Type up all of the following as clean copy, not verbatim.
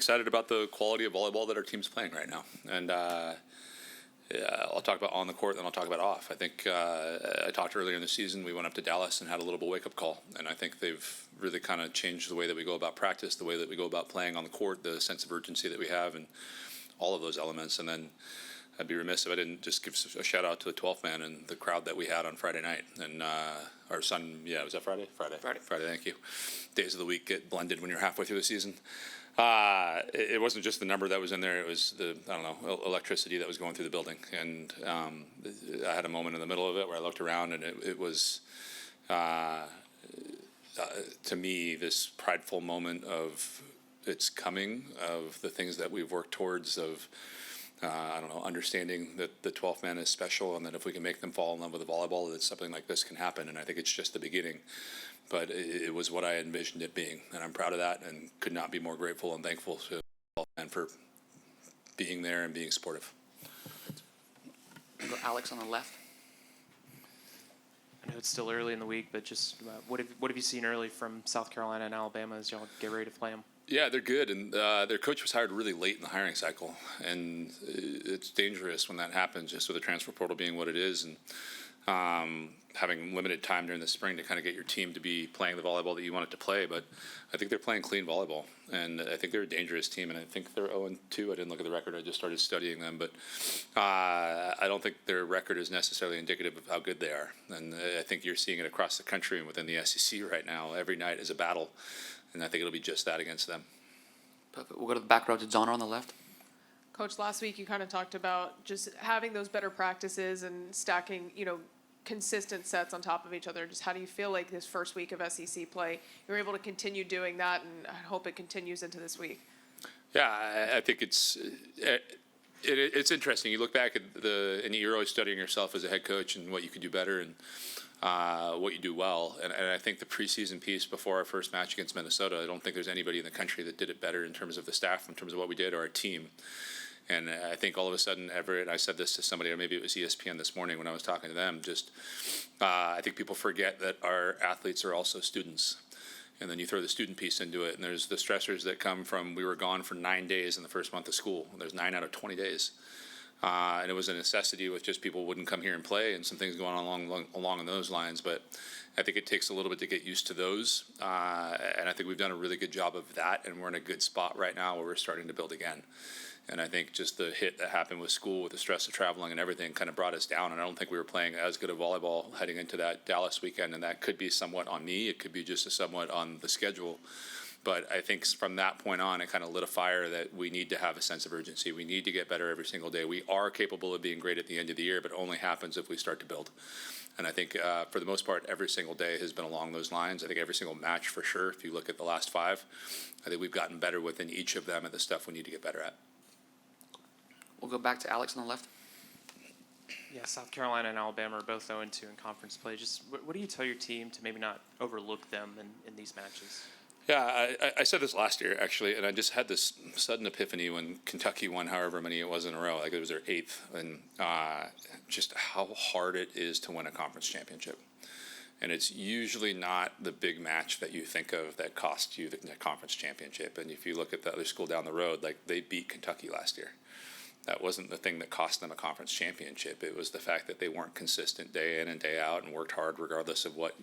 excited about the quality of volleyball that our team's playing right now. And yeah, I'll talk about on the court, then I'll talk about off. I think I talked earlier in the season, we went up to Dallas and had a little bit of a wake-up call. And I think they've really kind of changed the way that we go about practice, the way that we go about playing on the court, the sense of urgency that we have, and all of those elements. And then I'd be remiss if I didn't just give a shout-out to the 12th man and the crowd that we had on Friday night. And our son, was that Friday? Friday, thank you. Days of the week get blended when you're halfway through the season. It wasn't just the number that was in there, it was the, electricity that was going through the building. And I had a moment in the middle of it where I looked around, and it was, to me, this prideful moment of it's coming, of the things that we've worked towards, of, understanding that the 12th man is special, and that if we can make them fall in love with the volleyball, that something like this can happen. And I think it's just the beginning. But it was what I envisioned it being, and I'm proud of that, and could not be more grateful and thankful to all and for being there and being supportive. We'll go Alex on the left. I know it's still early in the week, but just what have you seen early from South Carolina and Alabama as y'all get ready to play them? Yeah, they're good, and their coach was hired really late in the hiring cycle, and it's dangerous when that happens, just with the transfer portal being what it is, and having limited time during the spring to kind of get your team to be playing the volleyball that you want it to play. But I think they're playing clean volleyball, and I think they're a dangerous team, and I think they're 0-2. I didn't look at the record. I just started studying them, but I don't think their record is necessarily indicative of how good they are. And I think you're seeing it across the country and within the SEC right now. Every night is a battle, and I think it'll be just that against them. Perfect. We'll go to the back row to Donna on the left. Coach, last week you kind of talked about just having those better practices and stacking, consistent sets on top of each other. Just how do you feel like this first week of SEC play, you're able to continue doing that, and I hope it continues into this week? Yeah, I think it's interesting. You look back and you're always studying yourself as a head coach and what you could do better and what you do well. And I think the preseason piece before our first match against Minnesota, I don't think there's anybody in the country that did it better in terms of the staff, in terms of what we did, or our team. And I think all of a sudden, Everett, I said this to somebody, or maybe it was ESPN this morning when I was talking to them, I think people forget that our athletes are also students. And then you throw the student piece into it, and there's the stressors that come from, we were gone for 9 days in the first month of school. There's 9 out of 20 days. And it was a necessity with just people wouldn't come here and play, and some things going on along in those lines. But I think it takes a little bit to get used to those. And I think we've done a really good job of that, and we're in a good spot right now where we're starting to build again. And I think just the hit that happened with school, with the stress of traveling and everything, kind of brought us down. And I don't think we were playing as good a volleyball heading into that Dallas weekend. And that could be somewhat on me. It could be just somewhat on the schedule. But I think from that point on, it kind of lit a fire that we need to have a sense of urgency. We need to get better every single day. We are capable of being great at the end of the year, but it only happens if we start to build. And I think for the most part, every single day has been along those lines. I think every single match for sure, if you look at the last 5, I think we've gotten better within each of them and the stuff we need to get better at. We'll go back to Alex on the left. Yeah, South Carolina and Alabama are both 0-2 in conference play. Just what do you tell your team to maybe not overlook them in these matches? Yeah, I said this last year, actually, and I just had this sudden epiphany when Kentucky won however many it was in a row. Like it was their 8th, and just how hard it is to win a conference championship. And it's usually not the big match that you think of that costs you the conference championship. And if you look at the other school down the road, like they beat Kentucky last year. That wasn't the thing that cost them a conference championship. It was the fact that they weren't consistent day in and day out and worked hard regardless of what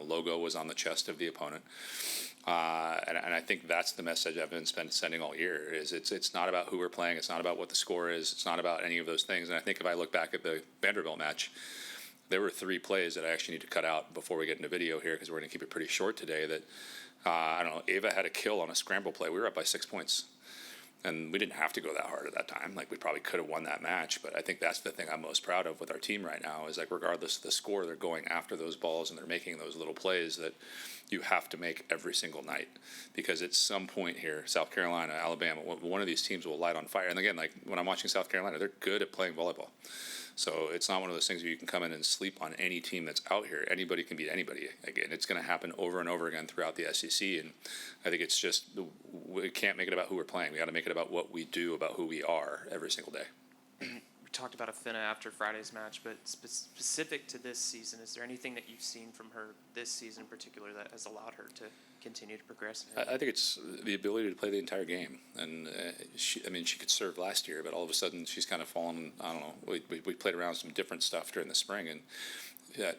logo was on the chest of the opponent. And I think that's the message I've been sending all year. Is it's not about who we're playing. It's not about what the score is. It's not about any of those things. And I think if I look back at the Vanderbilt match, there were 3 plays that I actually need to cut out before we get into video here because we're going to keep it pretty short today. That Ava had a kill on a scramble play. We were up by 6 points. And we didn't have to go that hard at that time. Like we probably could have won that match, but I think that's the thing I'm most proud of with our team right now is like regardless of the score, they're going after those balls and they're making those little plays that you have to make every single night. Because at some point here, South Carolina, Alabama, one of these teams will light on fire. And again, like when I'm watching South Carolina, they're good at playing volleyball. So it's not one of those things where you can come in and sleep on any team that's out here. Anybody can beat anybody. Again, it's going to happen over and over again throughout the SEC. And I think it's just, we can't make it about who we're playing. We got to make it about what we do, about who we are every single day. talked about Afina after Friday's match, but specific to this season, is there anything that you've seen from her this season in particular that has allowed her to continue to progress? I think it's the ability to play the entire game. And she could serve last year, but all of a sudden she's kind of fallen. I don't know. We played around with some different stuff during the spring, and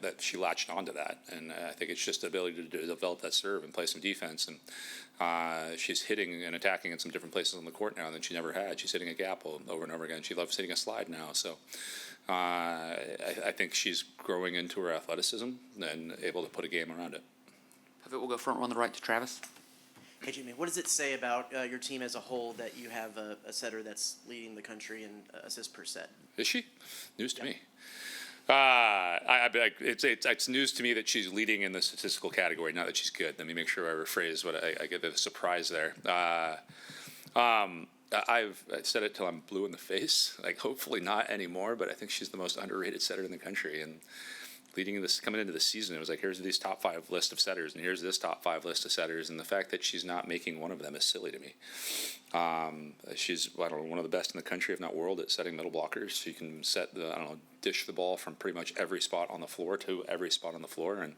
that she latched onto that. And I think it's just the ability to develop that serve and play some defense. And she's hitting and attacking in some different places on the court now than she never had. She's hitting a gap over and over again. She loves hitting a slide now. So I think she's growing into her athleticism and able to put a game around it. Perfect. We'll go front row on the right to Travis. Hey, Jimmy, what does it say about your team as a whole that you have a setter that's leading the country in assists per set? Is she? News to me. It's news to me that she's leading in the statistical category, not that she's good. Let me make sure I rephrase what I get a surprise there. I've said it till I'm blue in the face. Like, hopefully not anymore, but I think she's the most underrated setter in the country. And coming into the season, it was like, here's these top 5 list of setters, and here's this top 5 list of setters, and the fact that she's not making one of them is silly to me. She's, one of the best in the country, if not world, at setting middle blockers. She can dish the ball from pretty much every spot on the floor to every spot on the floor, and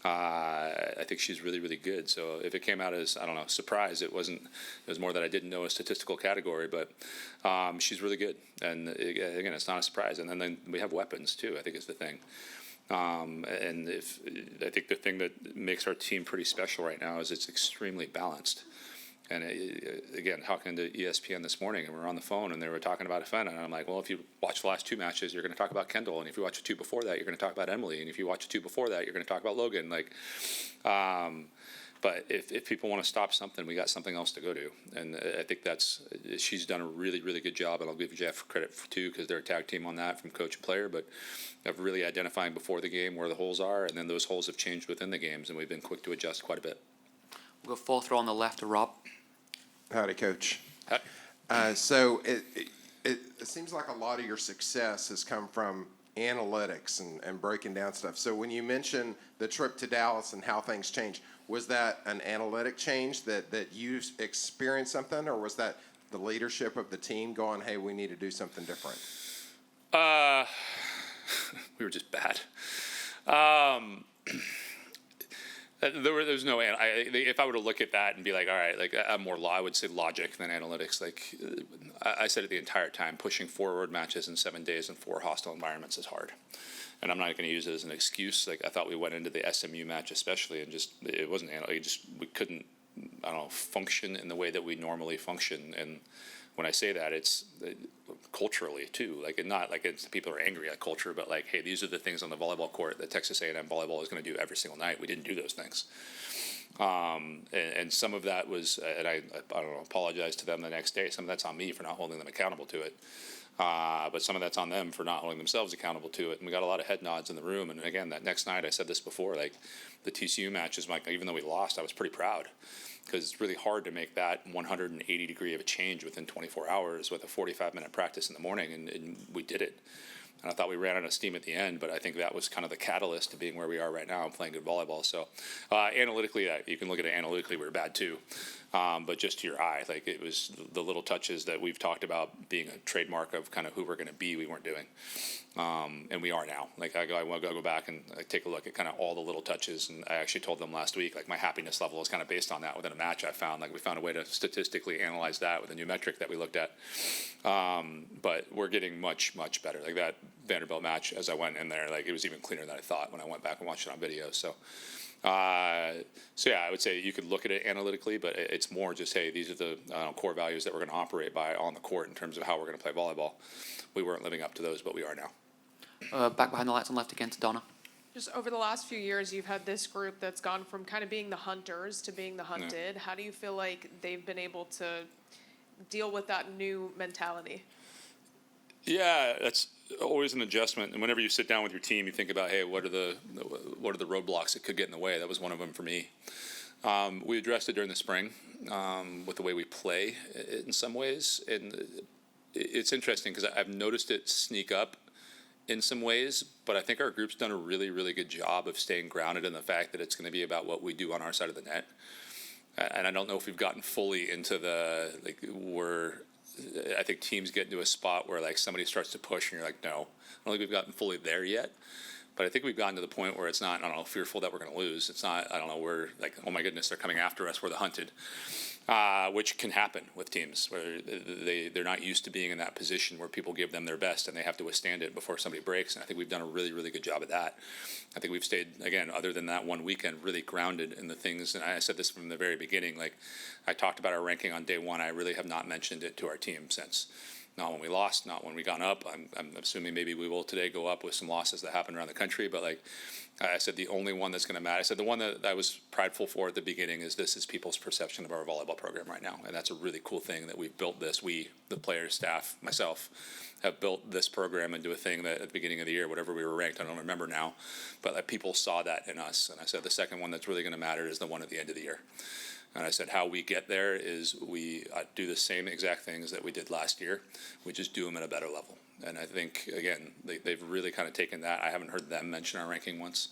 I think she's really, really good. So if it came out as, surprise, it wasn't. It was more that I didn't know a statistical category, but she's really good. And again, it's not a surprise. And then we have weapons too, I think is the thing. And I think the thing that makes our team pretty special right now is it's extremely balanced. And again, talking to ESPN this morning, and we were on the phone, and they were talking about Afena, and I'm like, well, if you watch the last 2 matches, you're going to talk about Kendall, and if you watch the 2 before that, you're going to talk about Emily, and if you watch the 2 before that, you're going to talk about Logan. But if people want to stop something, we got something else to go to, and I think she's done a really, really good job, and I'll give Jeff credit too, because they're a tag team on that from coach and player, but of really identifying before the game where the holes are, and then those holes have changed within the games, and we've been quick to adjust quite a bit. We'll go 4th row on the left to Rob. Howdy, Coach. Hi. So it seems like a lot of your success has come from analytics and breaking down stuff. So when you mention the trip to Dallas and how things change, was that an analytic change that you experienced something, or was that the leadership of the team going, hey, we need to do something different? We were just bad. There's no. If I were to look at that and be like, all right, like I would say logic than analytics. Like I said it the entire time, pushing forward matches in 7 days in 4 hostile environments is hard, and I'm not going to use it as an excuse. Like I thought we went into the SMU match especially, and it wasn't. We couldn't. Function in the way that we normally function. And when I say that, it's culturally too. Like, and not like it's people are angry at culture, but like, hey, these are the things on the volleyball court that Texas A&M volleyball is going to do every single night. We didn't do those things. And some of that was, and I apologize to them the next day. Some of that's on me for not holding them accountable to it. But some of that's on them for not holding themselves accountable to it. And we got a lot of head nods in the room. And again, that next night, I said this before, like the TCU matches, even though we lost, I was pretty proud, because it's really hard to make that 180 degree of a change within 24 hours with a 45-minute practice in the morning. And we did it. And I thought we ran out of steam at the end, but I think that was kind of the catalyst to being where we are right now and playing good volleyball. So analytically, you can look at it analytically, we were bad too. But just to your eye, like it was the little touches that we've talked about being a trademark of kind of who we're going to be, we weren't doing. And we are now. Like I want to go back and take a look at kind of all the little touches. And I actually told them last week, like my happiness level is kind of based on that within a match. I found like we found a way to statistically analyze that with a new metric that we looked at. But we're getting much, much better. Like that Vanderbilt match, as I went in there, like it was even cleaner than I thought when I went back and watched it on video. So yeah, I would say you could look at it analytically, but it's more just, hey, these are the core values that we're going to operate by on the court in terms of how we're going to play volleyball. We weren't living up to those, but we are now. Back behind the lights on left again to Donna. Just over the last few years, you've had this group that's gone from kind of being the hunters to being the hunted. Yeah. How do you feel like they've been able to deal with that new mentality? Yeah, that's always an adjustment. And whenever you sit down with your team, you think about, hey, what are the roadblocks that could get in the way? That was one of them for me. We addressed it during the spring with the way we play in some ways. And it's interesting because I've noticed it sneak up in some ways, but I think our group's done a really, really good job of staying grounded in the fact that it's going to be about what we do on our side of the net. And I don't know if we've gotten fully into I think teams get into a spot where like somebody starts to push and you're like, no, I don't think we've gotten fully there yet. But I think we've gotten to the point where it's not, I don't know, fearful that we're going to lose. It's not, I don't know, we're like, oh my goodness, they're coming after us. We're the hunted, which can happen with teams where they're not used to being in that position where people give them their best and they have to withstand it before somebody breaks. And I think we've done a really, really good job of that. I think we've stayed, again, other than that one weekend, really grounded in the things. And I said this from the very beginning, like I talked about our ranking on day one. I really have not mentioned it to our team since. Not when we lost, not when we got up. I'm assuming maybe we will today go up with some losses that happen around the country. But like I said, the only one that's going to matter, I said the one that I was prideful for at the beginning is this is people's perception of our volleyball program right now. And that's a really cool thing that we've built this. We, the players, staff, myself, have built this program into a thing that at the beginning of the year, whatever we were ranked, I don't remember now, but like, people saw that in us. And I said the second one that's really going to matter is the one at the end of the year. And I said, how we get there is we do the same exact things that we did last year. We just do them at a better level. And I think, again, they've really kind of taken that. I haven't heard them mention our ranking once.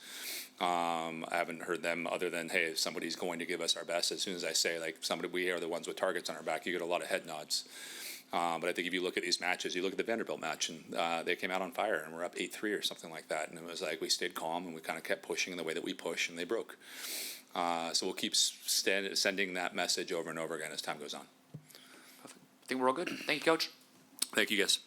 I haven't heard them other than, hey, if somebody's going to give us our best. As soon as I say, like, we are the ones with targets on our back, you get a lot of head nods. But I think if you look at these matches, you look at the Vanderbilt match, and they came out on fire, and we're up 8-3 or something like that. And it was like we stayed calm, and we kind of kept pushing in the way that we push, and they broke. So we'll keep sending that message over and over again as time goes on. Perfect. I think we're all good. Thank you, Coach. Thank you, guys.